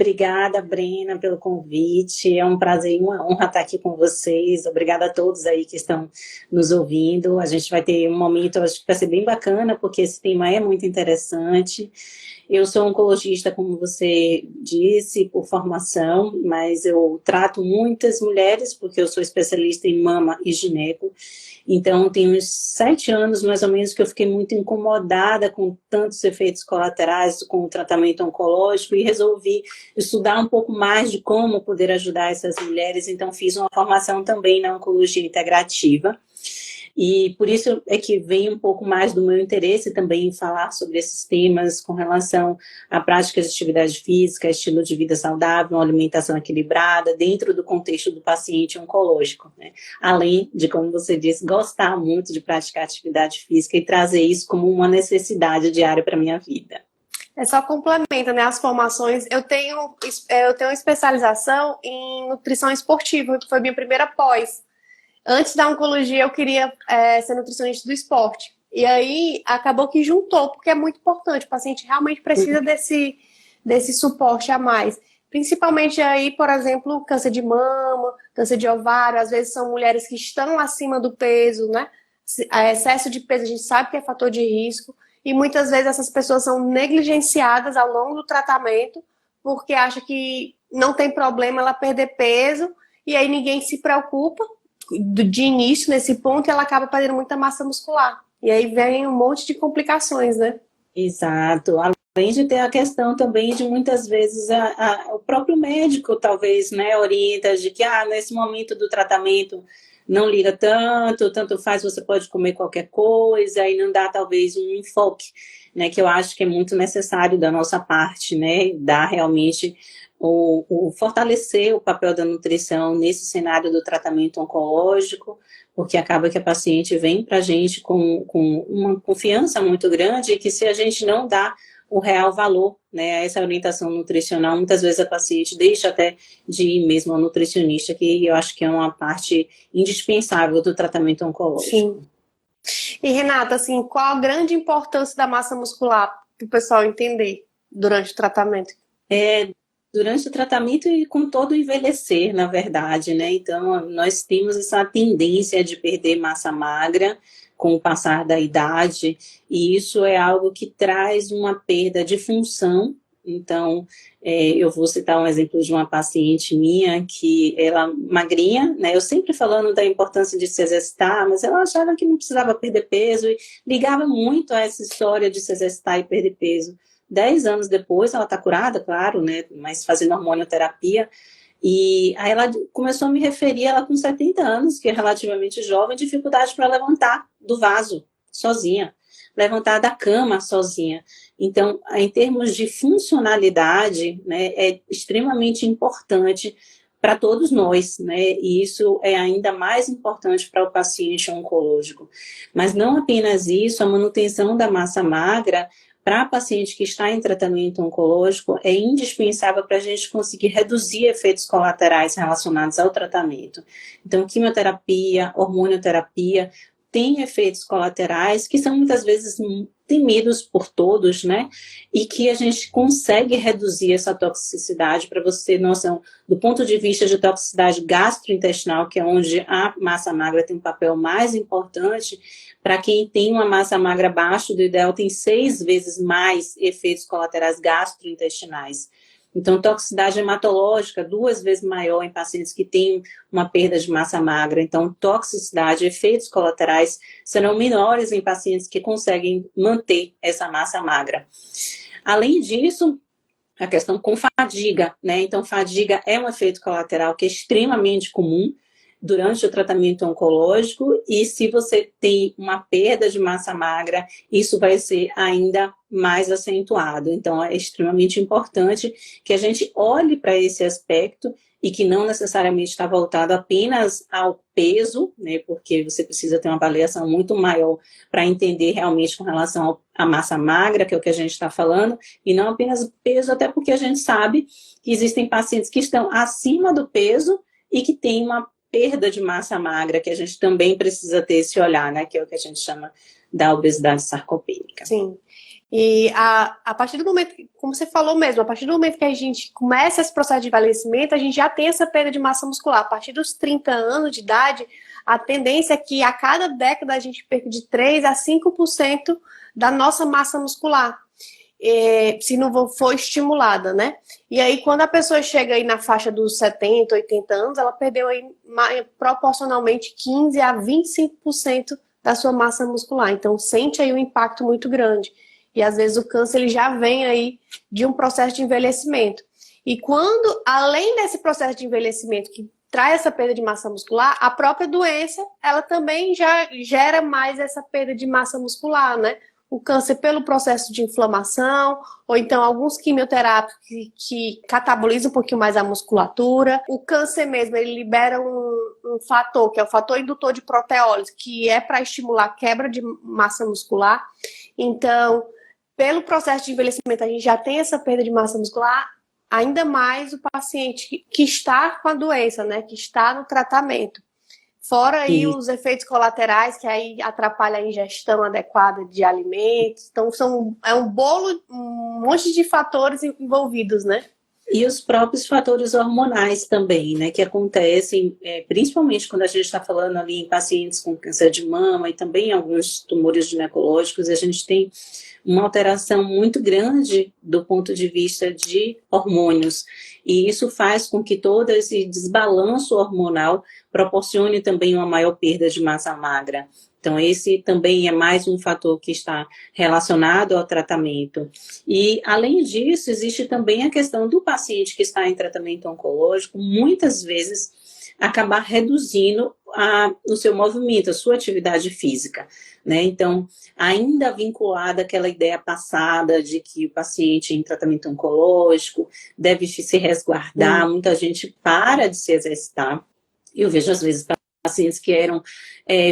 Obrigada, Brena, pelo convite. É um prazer e uma honra estar aqui com vocês. Obrigada a todos aí que estão nos ouvindo. A gente vai ter um momento, acho que vai ser bem bacana, porque esse tema é muito interessante. Eu sou oncologista, como você disse, por formação, mas eu trato muitas mulheres, porque eu sou especialista em mama e gineco. Então, tem uns 7 anos, mais ou menos, que eu fiquei muito incomodada com tantos efeitos colaterais com o tratamento oncológico e resolvi estudar um pouco mais de como poder ajudar essas mulheres. Então, fiz uma formação também na oncologia integrativa. E por isso é que vem um pouco mais do meu interesse também em falar sobre esses temas com relação à prática de atividade física, estilo de vida saudável, uma alimentação equilibrada, dentro do contexto do paciente oncológico, né? Além de, como você disse, gostar muito de praticar atividade física e trazer isso como uma necessidade diária para a minha vida. É só complementa, né, as formações. Eu tenho uma especialização em nutrição esportiva, que foi minha primeira pós. Antes da oncologia, eu queria ser nutricionista do esporte. E aí, acabou que juntou, porque é muito importante. O paciente realmente precisa desse suporte a mais. Principalmente aí, por exemplo, câncer de mama, câncer de ovário. Às vezes são mulheres que estão acima do peso, né? Excesso de peso, a gente sabe que é fator de risco. E muitas vezes essas pessoas são negligenciadas ao longo do tratamento, porque acha que não tem problema ela perder peso, e aí ninguém se preocupa de início nesse ponto, e ela acaba perdendo muita massa muscular. E aí vem um monte de complicações, né? Exato. Além de ter a questão também de muitas vezes o próprio médico talvez, né, orienta de que nesse momento do tratamento não liga tanto faz, você pode comer qualquer coisa, e não dá talvez um enfoque, né, que eu acho que é muito necessário da nossa parte, né, dar realmente o fortalecer o papel da nutrição nesse cenário do tratamento oncológico, porque acaba que a paciente vem para a gente com uma confiança muito grande, e que se a gente não dá o real valor, né, a essa orientação nutricional, muitas vezes a paciente deixa até de ir mesmo ao nutricionista, que eu acho que é uma parte indispensável do tratamento oncológico. Sim. E Renata, assim, qual a grande importância da massa muscular para o pessoal entender durante o tratamento? Durante o tratamento e com todo o envelhecer, na verdade, né? Então, nós temos essa tendência de perder massa magra com o passar da idade, e isso é algo que traz uma perda de função. Então, eu vou citar um exemplo de uma paciente minha, que ela magrinha, né? Eu sempre falando da importância de se exercitar, mas ela achava que não precisava perder peso e ligava muito a essa história de se exercitar e perder peso. 10 anos depois, ela está curada, claro, né, mas fazendo hormonioterapia, e aí ela começou a me referir, ela com 70 anos, que é relativamente jovem, dificuldade para levantar do vaso sozinha, levantar da cama sozinha. Então, em termos de funcionalidade, né, é extremamente importante para todos nós, né, e isso é ainda mais importante para o paciente oncológico. Mas não apenas isso, a manutenção da massa magra para paciente que está em tratamento oncológico é indispensável para a gente conseguir reduzir efeitos colaterais relacionados ao tratamento. Então, quimioterapia, hormonioterapia, tem efeitos colaterais que são muitas vezes temidos por todos, né? E que a gente consegue reduzir essa toxicidade. Para você ter noção, do ponto de vista de toxicidade gastrointestinal, que é onde a massa magra tem um papel mais importante, para quem tem uma massa magra abaixo do ideal, tem 6 vezes mais efeitos colaterais gastrointestinais. Então, toxicidade hematológica, 2 vezes maior em pacientes que têm uma perda de massa magra. Então, toxicidade, efeitos colaterais serão menores em pacientes que conseguem manter essa massa magra. Além disso, a questão com fadiga, né? Então, fadiga é um efeito colateral que é extremamente comum durante o tratamento oncológico, e se você tem uma perda de massa magra, isso vai ser ainda mais acentuado. Então, é extremamente importante que a gente olhe para esse aspecto e que não necessariamente está voltado apenas ao peso, né, porque você precisa ter uma avaliação muito maior para entender realmente com relação à massa magra, que é o que a gente está falando, e não apenas o peso, até porque a gente sabe que existem pacientes que estão acima do peso e que têm uma perda de massa magra, que a gente também precisa ter esse olhar, né, que é o que a gente chama da obesidade sarcopênica. Sim. E a partir do momento, como você falou mesmo, a partir do momento que a gente começa esse processo de envelhecimento, a gente já tem essa perda de massa muscular. A partir dos 30 anos de idade, a tendência é que a cada década a gente perca de 3 a 5% da nossa massa muscular, se não for estimulada, né? E aí, quando a pessoa chega aí na faixa dos 70, 80 anos, ela perdeu aí proporcionalmente 15 a 25% da sua massa muscular. Então, sente aí um impacto muito grande. E às vezes o câncer ele já vem aí de um processo de envelhecimento. E quando, além desse processo de envelhecimento que traz essa perda de massa muscular, a própria doença, ela também já gera mais essa perda de massa muscular, né? O câncer pelo processo de inflamação, ou então alguns quimioterápicos que catabolizam um pouquinho mais a musculatura. O câncer mesmo, ele libera um fator, que é o fator indutor de proteólise, que é para estimular a quebra de massa muscular. Então, pelo processo de envelhecimento, a gente já tem essa perda de massa muscular, ainda mais o paciente que está com a doença, né? Que está no tratamento. Fora aí os efeitos colaterais, que aí atrapalham a ingestão adequada de alimentos. Então, é um bolo, um monte de fatores envolvidos, né? E os próprios fatores hormonais também, né, que acontecem, principalmente quando a gente está falando ali em pacientes com câncer de mama e também em alguns tumores ginecológicos, a gente tem uma alteração muito grande do ponto de vista de hormônios. E isso faz com que todo esse desbalanço hormonal proporcione também uma maior perda de massa magra. Então, esse também é mais um fator que está relacionado ao tratamento. E, além disso, existe também a questão do paciente que está em tratamento oncológico, muitas vezes acabar reduzindo o seu movimento, a sua atividade física, né? Então, ainda vinculada àquela ideia passada de que o paciente em tratamento oncológico deve se resguardar, muita gente para de se exercitar. Eu vejo, às vezes, pacientes que eram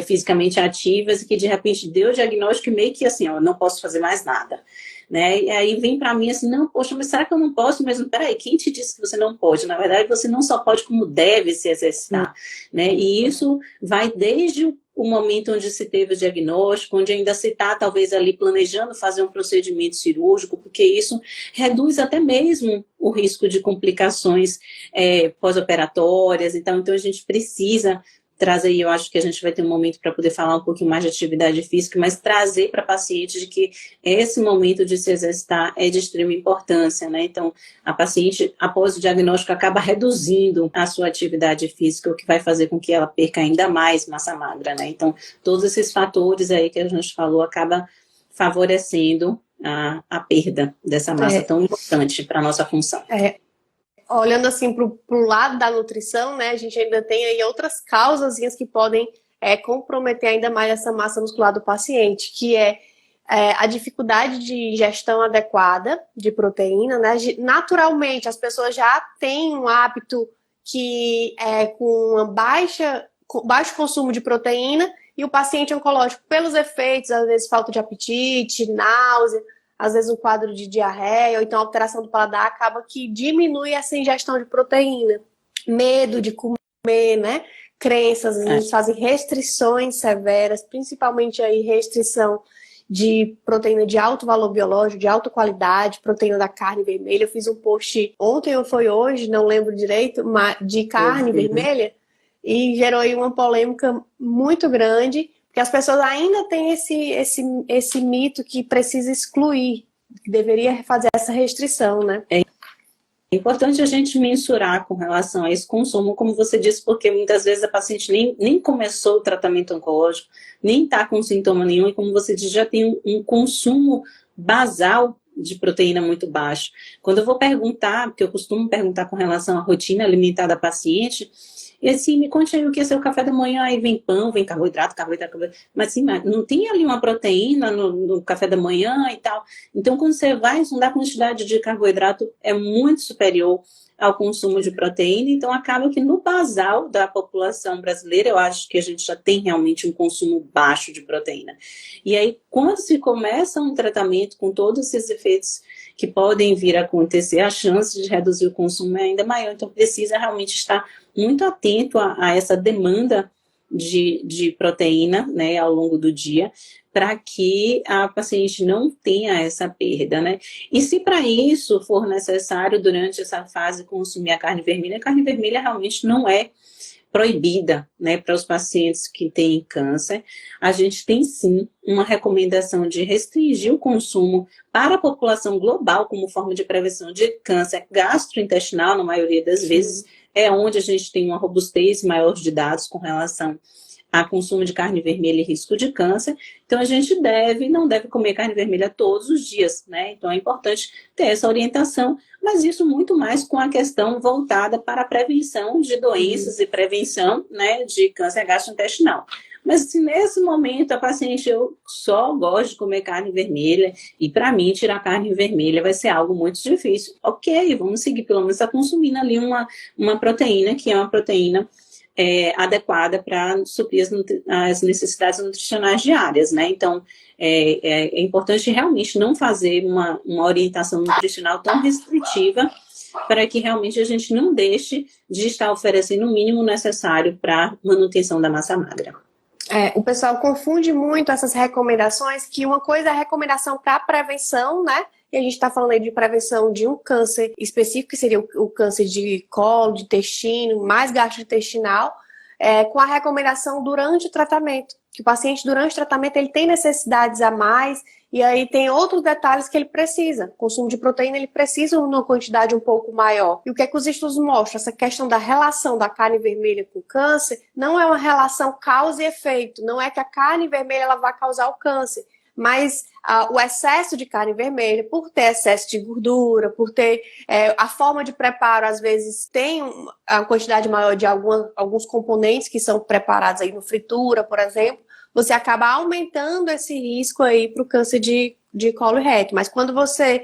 fisicamente ativas e que, de repente, deu o diagnóstico e meio que assim, ó, não posso fazer mais nada. Né? E aí vem para mim assim, não, poxa, mas será que eu não posso mesmo? Peraí, quem te disse que você não pode? Na verdade, você não só pode, como deve se exercitar, né? E isso vai desde o momento onde se teve o diagnóstico, onde ainda se está, talvez, ali planejando fazer um procedimento cirúrgico, porque isso reduz até mesmo o risco de complicações pós-operatórias. Então, a gente precisa trazer, eu acho que a gente vai ter um momento para poder falar um pouquinho mais de atividade física, mas trazer para paciente de que esse momento de se exercitar é de extrema importância, né? Então, a paciente, após o diagnóstico, acaba reduzindo a sua atividade física, o que vai fazer com que ela perca ainda mais massa magra, né? Então, todos esses fatores aí que a gente falou acaba favorecendo a perda dessa massa tão importante para a nossa função. Olhando assim para o lado da nutrição, né, a gente ainda tem aí outras causas que podem comprometer ainda mais essa massa muscular do paciente, que é a dificuldade de ingestão adequada de proteína, né? Naturalmente, as pessoas já têm um hábito que é com baixo consumo de proteína, e o paciente oncológico, pelos efeitos, às vezes falta de apetite, náusea, às vezes um quadro de diarreia, ou então alteração do paladar, acaba que diminui essa ingestão de proteína. Medo de comer, né? Crenças, às vezes fazem restrições severas, principalmente aí restrição de proteína de alto valor biológico, de alta qualidade, proteína da carne vermelha. Eu fiz um post ontem ou foi hoje, não lembro direito, de carne vermelha, e gerou aí uma polêmica muito grande, porque as pessoas ainda têm esse mito que precisa excluir, que deveria fazer essa restrição, né? É importante a gente mensurar com relação a esse consumo, como você disse, porque muitas vezes a paciente nem começou o tratamento oncológico, nem está com sintoma nenhum, e como você disse, já tem um consumo basal de proteína muito baixo. Quando eu vou perguntar, porque eu costumo perguntar com relação à rotina alimentar da paciente, e assim, me conte aí o que é seu café da manhã, aí vem pão, vem carboidrato, mas assim, não tem ali uma proteína no café da manhã e tal. Então, quando você vai sondar a quantidade de carboidrato é muito superior ao consumo de proteína, então acaba que no basal da população brasileira, eu acho que a gente já tem realmente um consumo baixo de proteína. E aí, quando se começa um tratamento com todos esses efeitos que podem vir a acontecer, a chance de reduzir o consumo é ainda maior, então precisa realmente estar muito atento a essa demanda de proteína, né, ao longo do dia, para que a paciente não tenha essa perda, né? E se para isso for necessário, durante essa fase, consumir a carne vermelha realmente não é proibida, né, para os pacientes que têm câncer. A gente tem sim uma recomendação de restringir o consumo para a população global como forma de prevenção de câncer gastrointestinal, na maioria das vezes, é onde a gente tem uma robustez maior de dados com relação a consumo de carne vermelha e risco de câncer. Então, a gente não deve comer carne vermelha todos os dias, né? Então, é importante ter essa orientação, mas isso muito mais com a questão voltada para a prevenção de doenças e prevenção, né, de câncer gastrointestinal. Mas se nesse momento a paciente, eu só gosto de comer carne vermelha, e para mim tirar carne vermelha vai ser algo muito difícil. Ok, vamos seguir pelo menos consumindo ali uma proteína, que é uma proteína adequada para suprir as necessidades nutricionais diárias, né? Então, é importante realmente não fazer uma orientação nutricional tão restritiva para que realmente a gente não deixe de estar oferecendo o mínimo necessário para manutenção da massa magra. O pessoal confunde muito essas recomendações, que uma coisa é a recomendação para prevenção, né? E a gente está falando aí de prevenção de um câncer específico, que seria o câncer de colo, de intestino, mais gastrointestinal, com a recomendação durante o tratamento. Que o paciente, durante o tratamento, ele tem necessidades a mais, e aí tem outros detalhes que ele precisa. O consumo de proteína, ele precisa de uma quantidade um pouco maior. E o que é que os estudos mostram? Essa questão da relação da carne vermelha com o câncer não é uma relação causa e efeito. Não é que a carne vermelha ela vai causar o câncer. Mas o excesso de carne vermelha, por ter excesso de gordura, por ter a forma de preparo, às vezes tem a quantidade maior de alguns componentes que são preparados aí no fritura, por exemplo, você acaba aumentando esse risco aí para o câncer de colo e reto. Mas quando você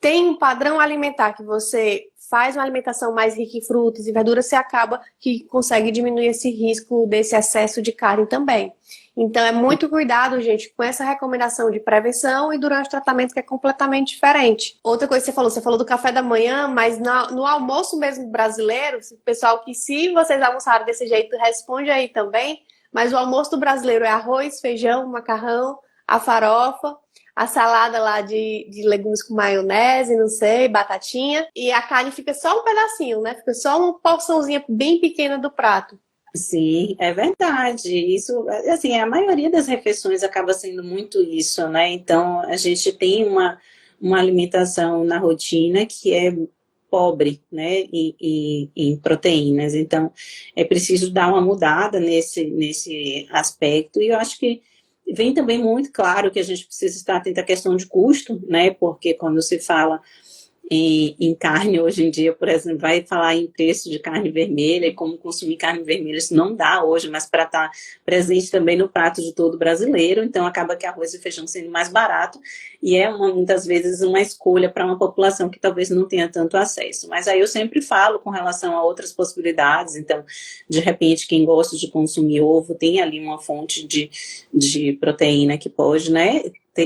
tem um padrão alimentar que você faz uma alimentação mais rica em frutas e verduras, você acaba que consegue diminuir esse risco desse excesso de carne também. Então, é muito cuidado, gente, com essa recomendação de prevenção e durante o tratamento, que é completamente diferente. Outra coisa que você falou do café da manhã, mas no almoço mesmo brasileiro, pessoal, que se vocês almoçaram desse jeito, responde aí também, mas o almoço do brasileiro é arroz, feijão, macarrão, a farofa, a salada lá de legumes com maionese, não sei, batatinha, e a carne fica só um pedacinho, né? Fica só uma porçãozinha bem pequena do prato. Sim, é verdade. Isso, assim, a maioria das refeições acaba sendo muito isso, né? Então, a gente tem uma alimentação na rotina que é pobre, né, em proteínas. Então, é preciso dar uma mudada nesse aspecto. E eu acho que vem também muito claro que a gente precisa estar atento à questão de custo, né? Porque quando se fala em carne hoje em dia, por exemplo, vai falar em preço de carne vermelha e como consumir carne vermelha, isso não dá hoje, mas para estar presente também no prato de todo brasileiro, então acaba que arroz e feijão sendo mais barato e é muitas vezes uma escolha para uma população que talvez não tenha tanto acesso. Mas aí eu sempre falo com relação a outras possibilidades, então, de repente, quem gosta de consumir ovo tem ali uma fonte de proteína que pode, né,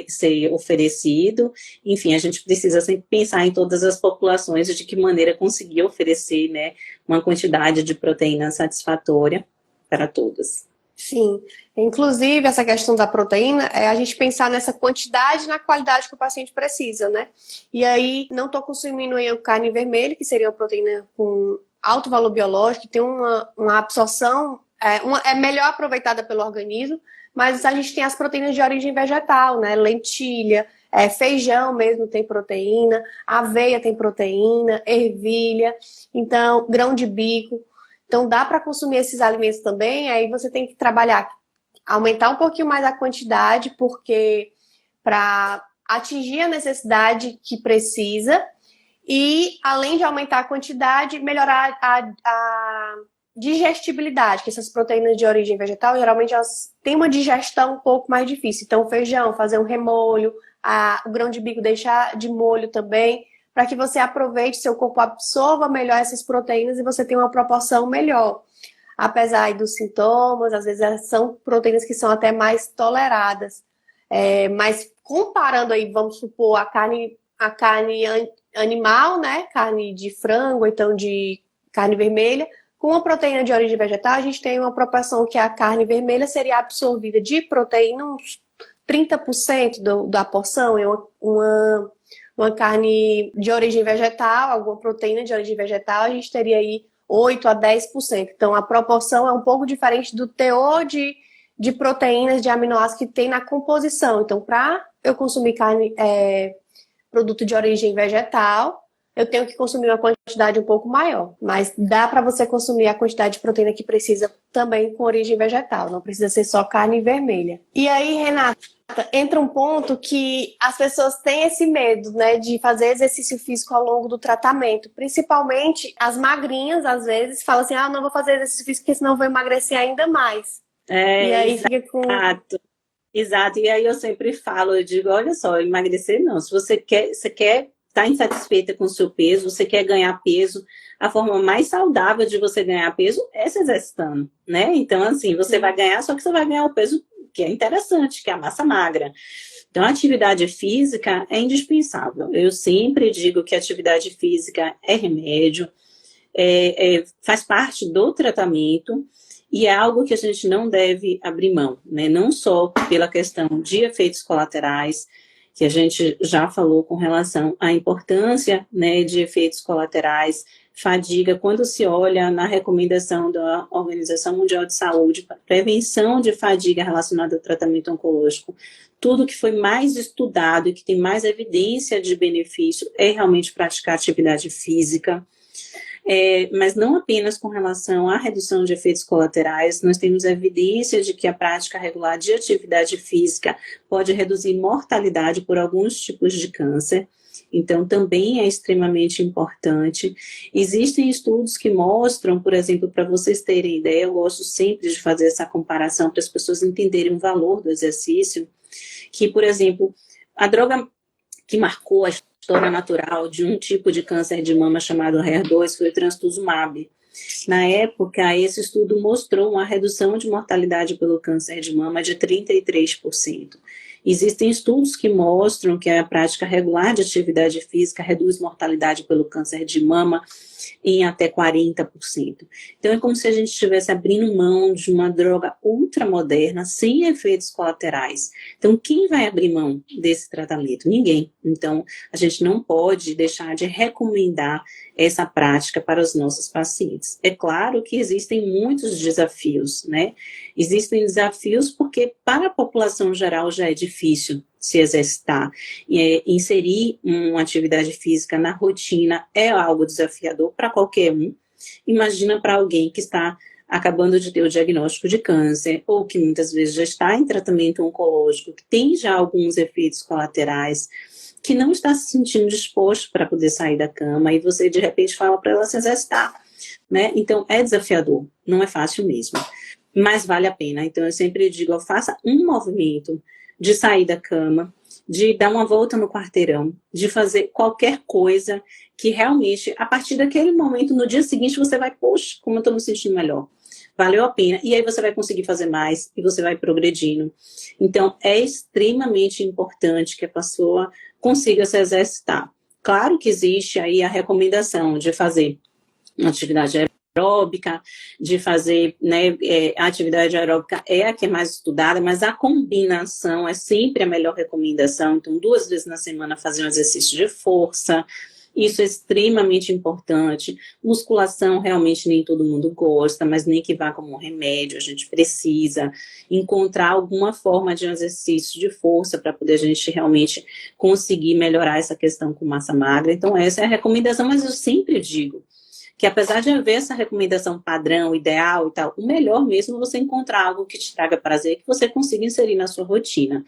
ser oferecido. Enfim, a gente precisa sempre pensar em todas as populações e de que maneira conseguir oferecer, né, uma quantidade de proteína satisfatória para todas. Sim, inclusive essa questão da proteína é a gente pensar nessa quantidade e na qualidade que o paciente precisa, né? E aí, não estou consumindo carne vermelha, que seria uma proteína com alto valor biológico, que tem uma absorção, é melhor aproveitada pelo organismo, mas a gente tem as proteínas de origem vegetal, né? Lentilha, feijão mesmo tem proteína, aveia tem proteína, ervilha, então grão de bico. Então dá para consumir esses alimentos também, aí você tem que trabalhar, aumentar um pouquinho mais a quantidade, porque para atingir a necessidade que precisa, e além de aumentar a quantidade, melhorar a digestibilidade, que essas proteínas de origem vegetal, geralmente elas têm uma digestão um pouco mais difícil. Então, o feijão, fazer um remolho, o grão de bico deixar de molho também, para que você aproveite, seu corpo absorva melhor essas proteínas e você tenha uma proporção melhor. Apesar aí dos sintomas, às vezes são proteínas que são até mais toleradas. Mas comparando aí, vamos supor, a carne animal, né? Carne de frango, então de carne vermelha, Com a proteína de origem vegetal, a gente tem uma proporção que a carne vermelha seria absorvida de proteína, uns 30% da porção, é uma carne de origem vegetal, alguma proteína de origem vegetal, a gente teria aí 8 a 10%. Então, a proporção é um pouco diferente do teor de proteínas, de aminoácidos que tem na composição. Então, para eu consumir carne, produto de origem vegetal, eu tenho que consumir uma quantidade um pouco maior. Mas dá para você consumir a quantidade de proteína que precisa também com origem vegetal. Não precisa ser só carne vermelha. E aí, Renata, entra um ponto que as pessoas têm esse medo, né, de fazer exercício físico ao longo do tratamento. Principalmente as magrinhas, às vezes, falam assim, não vou fazer exercício físico porque senão eu vou emagrecer ainda mais. E aí exato. fica com... Exato. E aí eu sempre falo, eu digo, olha só, emagrecer não. Se você quer está insatisfeita com o seu peso, você quer ganhar peso, a forma mais saudável de você ganhar peso é se exercitando, né? Então, assim, você vai ganhar, só que você vai ganhar o peso que é interessante, que é a massa magra. Então, a atividade física é indispensável. Eu sempre digo que a atividade física é remédio, faz parte do tratamento e é algo que a gente não deve abrir mão, né? Não só pela questão de efeitos colaterais, que a gente já falou com relação à importância, né, de efeitos colaterais, fadiga, quando se olha na recomendação da Organização Mundial de Saúde para prevenção de fadiga relacionada ao tratamento oncológico, tudo que foi mais estudado e que tem mais evidência de benefício é realmente praticar atividade física. Mas não apenas com relação à redução de efeitos colaterais, nós temos evidência de que a prática regular de atividade física pode reduzir mortalidade por alguns tipos de câncer, então também é extremamente importante. Existem estudos que mostram, por exemplo, para vocês terem ideia, eu gosto sempre de fazer essa comparação para as pessoas entenderem o valor do exercício, que, por exemplo, a droga que marcou a história natural de um tipo de câncer de mama chamado HER2 foi o trastuzumab. Na época, esse estudo mostrou uma redução de mortalidade pelo câncer de mama de 33%. Existem estudos que mostram que a prática regular de atividade física reduz mortalidade pelo câncer de mama em até 40%. Então, é como se a gente estivesse abrindo mão de uma droga ultramoderna, sem efeitos colaterais. Então, quem vai abrir mão desse tratamento? Ninguém. Então, a gente não pode deixar de recomendar essa prática para os nossos pacientes. É claro que existem muitos desafios, né? Existem desafios porque para a população geral já é difícil se exercitar. Inserir uma atividade física na rotina é algo desafiador para qualquer um. Imagina para alguém que está acabando de ter o diagnóstico de câncer, ou que muitas vezes já está em tratamento oncológico, que tem já alguns efeitos colaterais, que não está se sentindo disposto para poder sair da cama, e você de repente fala para ela se exercitar, né? Então é desafiador, não é fácil mesmo, mas vale a pena. Então eu sempre digo, faça um movimento de sair da cama, de dar uma volta no quarteirão, de fazer qualquer coisa que realmente, a partir daquele momento, no dia seguinte, você vai, poxa, como eu estou me sentindo melhor. Valeu a pena. E aí você vai conseguir fazer mais e você vai progredindo. Então, é extremamente importante que a pessoa consiga se exercitar. Claro que existe aí a recomendação de fazer uma atividade aeróbica, de fazer, né, a atividade aeróbica é a que é mais estudada, mas a combinação é sempre a melhor recomendação. Então, 2 vezes na semana fazer um exercício de força, isso é extremamente importante. Musculação, realmente nem todo mundo gosta, mas nem que vá como um remédio, a gente precisa encontrar alguma forma de um exercício de força para poder a gente realmente conseguir melhorar essa questão com massa magra. Então, essa é a recomendação, mas eu sempre digo que apesar de haver essa recomendação padrão, ideal e tal, o melhor mesmo é você encontrar algo que te traga prazer, que você consiga inserir na sua rotina.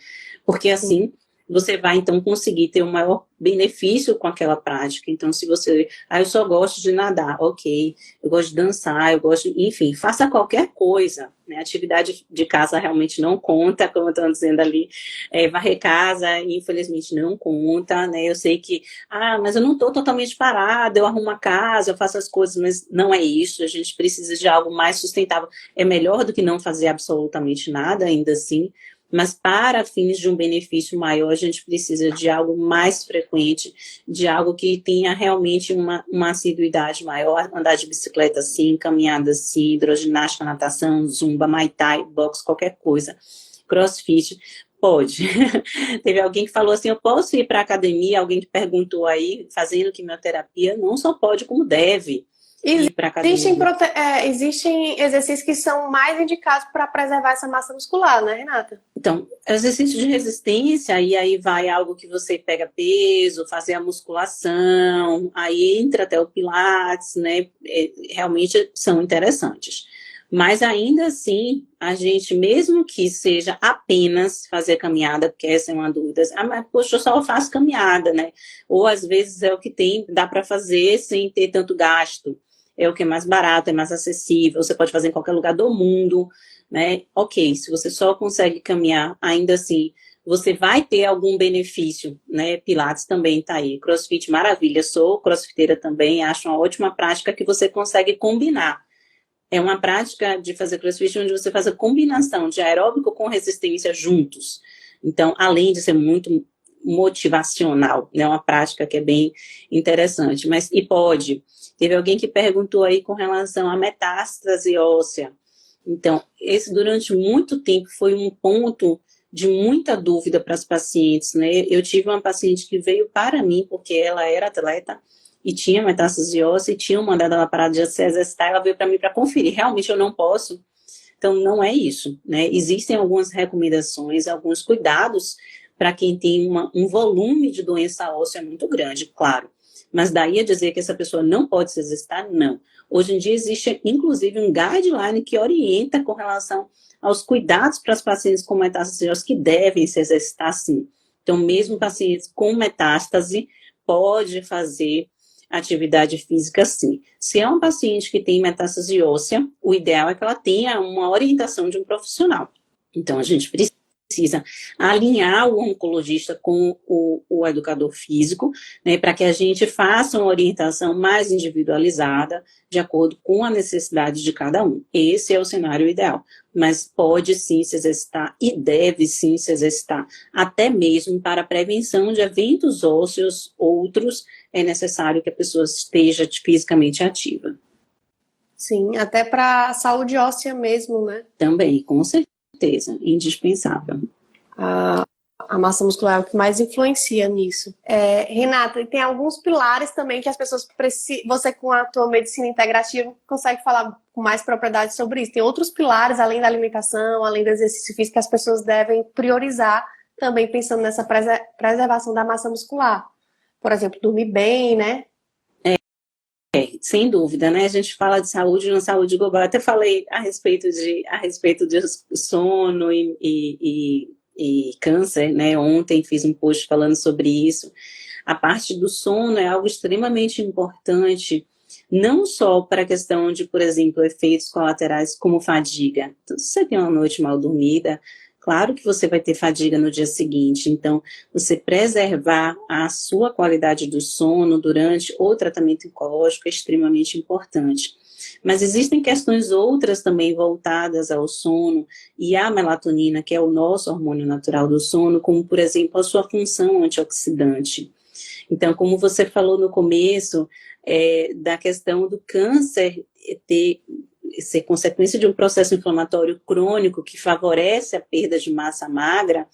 Porque assim, você vai então conseguir ter um maior benefício com aquela prática. Então, se você, eu só gosto de nadar, ok, eu gosto de dançar, eu gosto, enfim, faça qualquer coisa, né? Atividade de casa realmente não conta, como eu estou dizendo ali, varrer casa, infelizmente não conta, né? Eu sei que, mas eu não estou totalmente parada, eu arrumo a casa, eu faço as coisas, mas não é isso, a gente precisa de algo mais sustentável. É melhor do que não fazer absolutamente nada, ainda assim, Mas para fins de um benefício maior, a gente precisa de algo mais frequente, de algo que tenha realmente uma assiduidade maior, andar de bicicleta sim, caminhada sim, hidroginástica, natação, zumba, muay thai, boxe, qualquer coisa. CrossFit, pode. Teve alguém que falou assim, eu posso ir para a academia, alguém que perguntou aí, fazendo quimioterapia, não só pode, como deve ir para a academia. Existem exercícios que são mais indicados para preservar essa massa muscular, né, Renata? Então, exercício de resistência, e aí vai algo que você pega peso, fazer a musculação, aí entra até o pilates, né? Realmente são interessantes. Mas ainda assim, a gente, mesmo que seja apenas fazer caminhada, porque essa é uma dúvida, mas poxa, eu só faço caminhada, né? Ou às vezes é o que tem, dá para fazer sem ter tanto gasto. É o que é mais barato, é mais acessível, você pode fazer em qualquer lugar do mundo, né? Ok, se você só consegue caminhar, ainda assim, você vai ter algum benefício, né? Pilates também tá aí. CrossFit, maravilha, sou crossfiteira também, acho uma ótima prática que você consegue combinar. É uma prática de fazer CrossFit onde você faz a combinação de aeróbico com resistência juntos. Então, além de ser muito motivacional, né? Uma prática que é bem interessante. Mas, e pode. Teve alguém que perguntou aí com relação à metástase óssea. Então, esse durante muito tempo foi um ponto de muita dúvida para as pacientes, né? Eu tive uma paciente que veio para mim porque ela era atleta e tinha metástase óssea e tinham mandado ela parar de se exercitar, ela veio para mim para conferir. Realmente eu não posso. Então, não é isso, né? Existem algumas recomendações, alguns cuidados para quem tem um volume de doença óssea muito grande, claro. Mas daí a dizer que essa pessoa não pode se exercitar, não. Hoje em dia existe, inclusive, um guideline que orienta com relação aos cuidados para as pacientes com metástase óssea que devem se exercitar, sim. Então, mesmo pacientes com metástase, pode fazer atividade física, sim. Se é um paciente que tem metástase óssea, o ideal é que ela tenha uma orientação de um profissional. Então, a gente precisa alinhar o oncologista com o educador físico, né, para que a gente faça uma orientação mais individualizada, de acordo com a necessidade de cada um. Esse é o cenário ideal. Mas pode sim se exercitar e deve sim se exercitar, até mesmo para a prevenção de eventos ósseos outros, é necessário que a pessoa esteja fisicamente ativa. Sim, até para a saúde óssea mesmo, né? Também, com certeza, indispensável. A massa muscular é o que mais influencia nisso. Renata, e tem alguns pilares também que as pessoas precisam. Você, com a tua medicina integrativa, consegue falar com mais propriedade sobre isso. Tem outros pilares, além da alimentação, além do exercício físico, que as pessoas devem priorizar, também pensando nessa preservação da massa muscular. Por exemplo, dormir bem, né? Sem dúvida, né? A gente fala de saúde, uma saúde global. Até falei a respeito de sono e câncer, né? Ontem fiz um post falando sobre isso. A parte do sono é algo extremamente importante, não só para a questão de, por exemplo, efeitos colaterais como fadiga. Então, se você tem uma noite mal dormida, claro que você vai ter fadiga no dia seguinte. Então, você preservar a sua qualidade do sono durante o tratamento oncológico é extremamente importante. Mas existem questões outras também voltadas ao sono e à melatonina, que é o nosso hormônio natural do sono, como, por exemplo, a sua função antioxidante. Então, como você falou no começo, da questão do câncer ser consequência de um processo inflamatório crônico que favorece a perda de massa magra,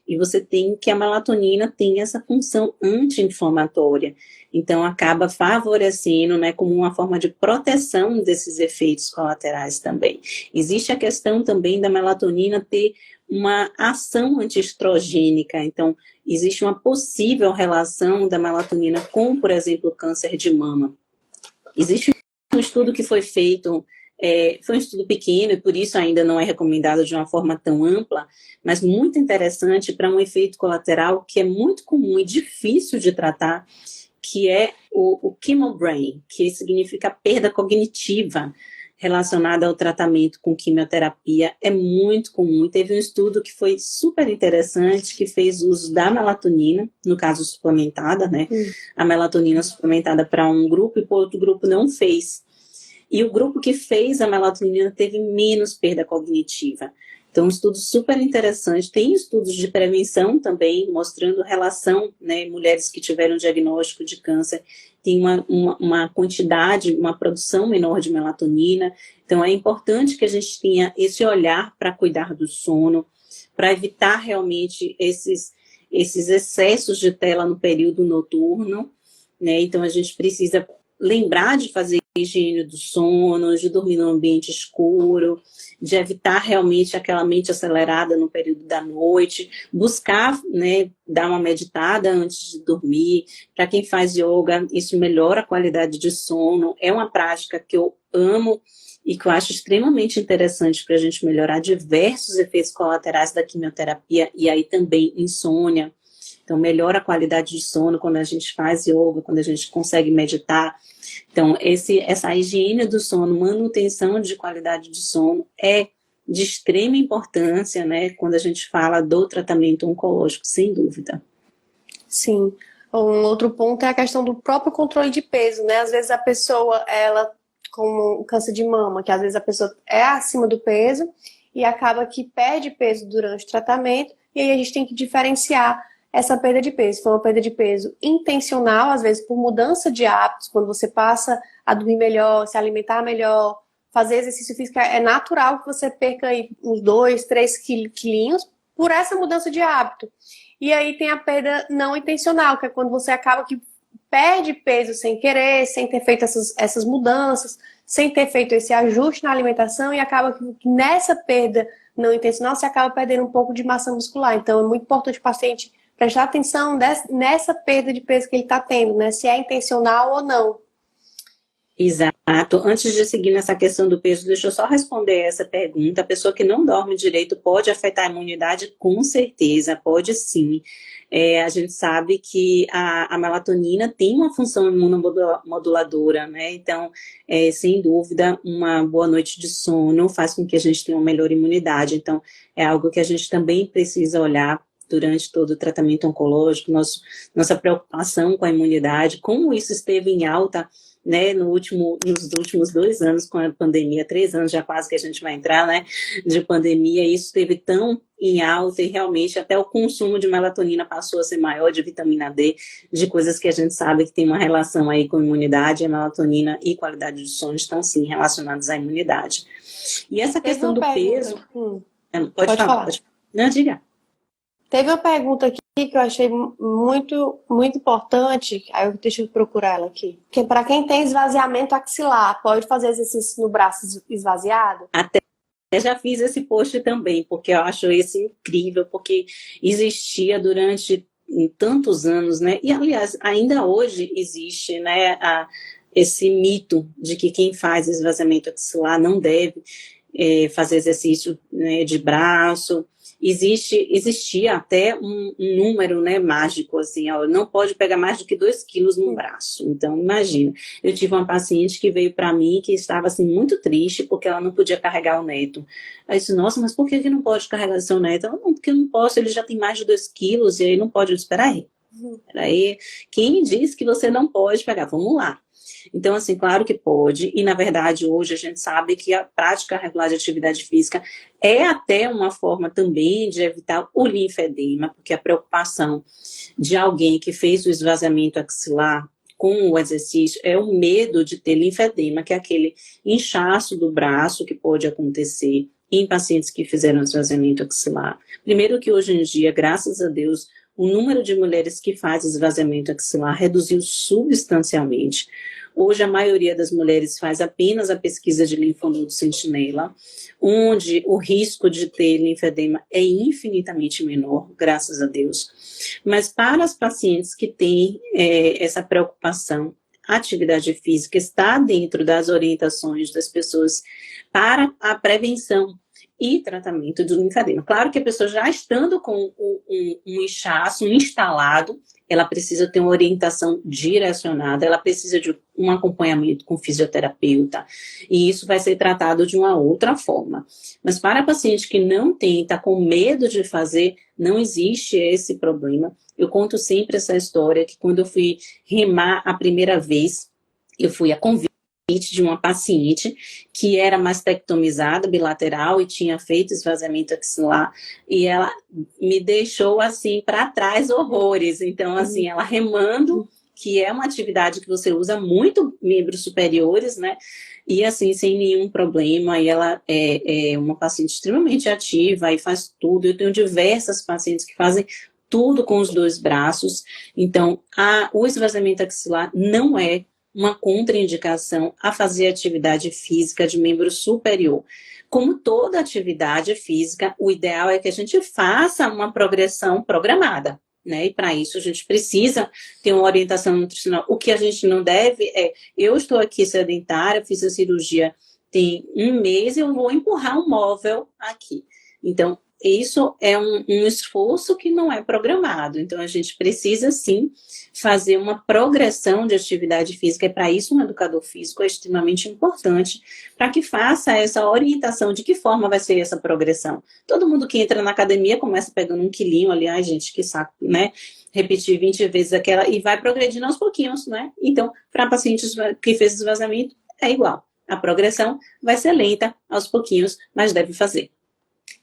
e você tem que a melatonina tem essa função anti-inflamatória. Então, acaba favorecendo, né, como uma forma de proteção desses efeitos colaterais também. Existe a questão também da melatonina ter uma ação antiestrogênica. Então, existe uma possível relação da melatonina com, por exemplo, o câncer de mama. Existe um estudo que foi feito, foi um estudo pequeno e por isso ainda não é recomendado de uma forma tão ampla, mas muito interessante para um efeito colateral que é muito comum e difícil de tratar, que é o chemobrain, que significa perda cognitiva relacionada ao tratamento com quimioterapia. É muito comum. Teve um estudo que foi super interessante, que fez uso da melatonina, no caso suplementada, né? A melatonina suplementada para um grupo e para outro grupo não fez. E o grupo que fez a melatonina teve menos perda cognitiva. Então, um estudo super interessante. Tem estudos de prevenção também, mostrando relação, né, mulheres que tiveram diagnóstico de câncer têm uma quantidade, uma produção menor de melatonina. Então, é importante que a gente tenha esse olhar para cuidar do sono, para evitar realmente esses excessos de tela no período noturno, né? Então, a gente precisa lembrar de fazer higiene do sono, de dormir num ambiente escuro, de evitar realmente aquela mente acelerada no período da noite, buscar, né, dar uma meditada antes de dormir. Para quem faz yoga, isso melhora a qualidade de sono. É uma prática que eu amo e que eu acho extremamente interessante para a gente melhorar diversos efeitos colaterais da quimioterapia e aí também insônia. Então, melhora a qualidade de sono quando a gente faz yoga, quando a gente consegue meditar. Então, essa higiene do sono, manutenção de qualidade de sono é de extrema importância, né, quando a gente fala do tratamento oncológico, sem dúvida. Sim. Um outro ponto é a questão do próprio controle de peso, né? Às vezes a pessoa, ela, como o câncer de mama, que às vezes a pessoa é acima do peso e acaba que perde peso durante o tratamento, e aí a gente tem que diferenciar essa perda de peso. Se for uma perda de peso intencional, às vezes por mudança de hábitos, quando você passa a dormir melhor, se alimentar melhor, fazer exercício físico, é natural que você perca aí uns 2, 3 quilinhos por essa mudança de hábito. E aí tem a perda não intencional, que é quando você acaba que perde peso sem querer, sem ter feito essas mudanças, sem ter feito esse ajuste na alimentação, e acaba que nessa perda não intencional você acaba perdendo um pouco de massa muscular. Então é muito importante o paciente prestar atenção nessa perda de peso que ele está tendo, né? Se é intencional ou não. Exato. Antes de seguir nessa questão do peso, deixa eu só responder essa pergunta. A pessoa que não dorme direito pode afetar a imunidade? Com certeza, pode sim. A gente sabe que a melatonina tem uma função imunomoduladora, né? Então, sem dúvida, uma boa noite de sono faz com que a gente tenha uma melhor imunidade. Então, é algo que a gente também precisa olhar durante todo o tratamento oncológico, nossa preocupação com a imunidade, como isso esteve em alta, né, nos últimos 2 anos com a pandemia, 3 anos já quase que a gente vai entrar, né, de pandemia, isso esteve tão em alta e realmente até o consumo de melatonina passou a ser maior, de vitamina D, de coisas que a gente sabe que tem uma relação aí com a imunidade, a melatonina e qualidade de sono estão sim relacionados à imunidade. E essa questão do peso... Pode falar. Não, diga. Teve uma pergunta aqui que eu achei muito, muito importante. Deixa eu procurar ela aqui. Que para quem tem esvaziamento axilar, pode fazer exercício no braço esvaziado? Até já fiz esse post também, porque eu acho isso incrível, porque existia durante tantos anos, né? E, aliás, ainda hoje existe, né, esse mito de que quem faz esvaziamento axilar não deve fazer exercício, né, de braço. Existia até um número, né, mágico, assim, ó, não pode pegar mais do que 2 quilos no braço. Então, imagina, eu tive uma paciente que veio para mim que estava, assim, muito triste porque ela não podia carregar o neto. Aí eu disse, nossa, mas por que não pode carregar seu neto? Ela, não, porque eu não posso, ele já tem mais de 2 quilos e aí não pode. Eu disse, peraí, quem diz que você não pode pegar? Vamos lá. Então, assim, claro que pode, e na verdade hoje a gente sabe que a prática regular de atividade física é até uma forma também de evitar o linfedema, porque a preocupação de alguém que fez o esvaziamento axilar com o exercício é o medo de ter linfedema, que é aquele inchaço do braço que pode acontecer em pacientes que fizeram esvaziamento axilar. Primeiro que hoje em dia, graças a Deus, o número de mulheres que faz esvaziamento axilar reduziu substancialmente. Hoje, a maioria das mulheres faz apenas a pesquisa de linfonodo sentinela, onde o risco de ter linfedema é infinitamente menor, graças a Deus. Mas para as pacientes que têm essa preocupação, a atividade física está dentro das orientações das pessoas para a prevenção e tratamento do linfedema. Claro que a pessoa já estando com um inchaço instalado, ela precisa ter uma orientação direcionada, ela precisa de um acompanhamento com fisioterapeuta, e isso vai ser tratado de uma outra forma. Mas para a paciente que não tem, está com medo de fazer, não existe esse problema. Eu conto sempre essa história, que quando eu fui remar a primeira vez, eu fui a convite de uma paciente que era mastectomizada bilateral e tinha feito esvaziamento axilar, e ela me deixou assim para trás horrores. Então, assim, ela remando, que é uma atividade que você usa muito membros superiores, né? E assim, sem nenhum problema, e ela é uma paciente extremamente ativa e faz tudo. Eu tenho diversas pacientes que fazem tudo com os 2 braços. Então, o esvaziamento axilar não é uma contraindicação a fazer atividade física de membro superior. Como toda atividade física, o ideal é que a gente faça uma progressão programada, né? E para isso a gente precisa ter uma orientação nutricional. O que a gente não deve eu estou aqui sedentária, fiz a cirurgia tem 1 mês e eu vou empurrar um móvel aqui. Então, isso é um esforço que não é programado. Então, a gente precisa, sim, fazer uma progressão de atividade física. E, para isso, um educador físico é extremamente importante para que faça essa orientação de que forma vai ser essa progressão. Todo mundo que entra na academia começa pegando 1 quilinho ali, ai, gente, que saco, né? Repetir 20 vezes aquela e vai progredindo aos pouquinhos, né? Então, para pacientes que fez esvaziamento, é igual. A progressão vai ser lenta, aos pouquinhos, mas deve fazer.